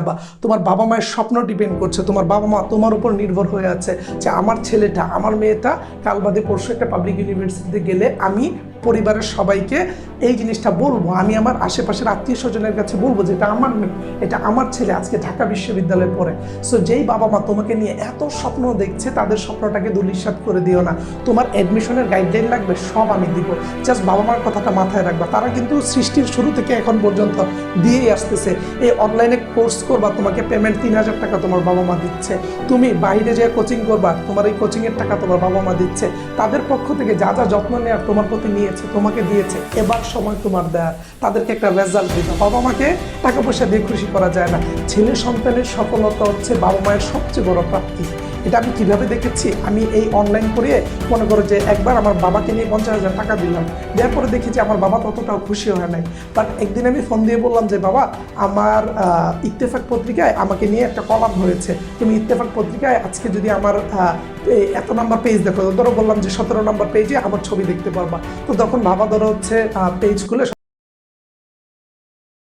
বা তোমার বাবা মায়ের স্বপ্ন ডিপেন্ড করছে, তোমার বাবা মা তোমার উপর নির্ভর হয়ে আছে যে আমার ছেলেটা আমার মেয়েটা কাল বাদে পরশু একটা পাবলিক ইউনিভার্সিটিতে গেলে আমি পরিবারের সবাইকে এই জিনিসটা বলবো, আমি আমার আশেপাশের আত্মীয় স্বজনের কাছে বলবো যে এটা আমার মেয়ে, এটা আমার ছেলে আজকে ঢাকা বিশ্ববিদ্যালয়ে পড়ে। সো যেই বাবা মা তোমাকে নিয়ে এত স্বপ্ন দেখছে তাদের স্বপ্নটাকে ধূলিসাৎ করে দিও না। তোমার অ্যাডমিশনের গাইডলাইন লাগবে, সব আমি দিব, জাস্ট বাবা মার কথাটা মাথায় রাখবা। তারা কিন্তু সৃষ্টির শুরু থেকে এখন পর্যন্ত দিয়েই আসতেছে। এই অনলাইনে কোর্স করবা, তোমাকে পেমেন্ট 3,000 টাকা তোমার বাবা মা দিচ্ছে। তুমি বাইরে যেয়ে কোচিং করবা, তোমার এই কোচিংয়ের টাকা তোমার বাবা মা দিচ্ছে। তাদের পক্ষ থেকে যা যা যত্ন নেওয়ার তোমার প্রতি নিয়েছে, তোমাকে দিয়েছে, এবার সময় তোমার দেয়ার। তাদেরকে একটা রেজাল্ট দিতে, বাবা মাকে টাকা পয়সা দিয়ে খুশি করা যায় না। ছেলে সন্তানের সফলতা হচ্ছে বাবা মায়ের সবচেয়ে বড় প্রাপ্তি। এটা আমি কিভাবে দেখেছি, আমি এই অনলাইন করে মনে করো যে একবার আমার বাবাকে নিয়ে 50,000 টাকা দিলাম, দেওয়ার পরে দেখি যে আমার বাবা ততটাও খুশি হয় নাই। বাট একদিন আমি ফোন দিয়ে বললাম যে বাবা, আমার ইত্তেফাক পত্রিকায় আমাকে নিয়ে একটা কলাম হয়েছে, তুমি ইত্তেফাক পত্রিকায় আজকে যদি আমার এত নাম্বার পেজ দেখো, ধরো বললাম যে 17 নম্বর পেজে আমার ছবি দেখতে পারবা। তো তখন বাবা ধরো হচ্ছে পেজ খুলে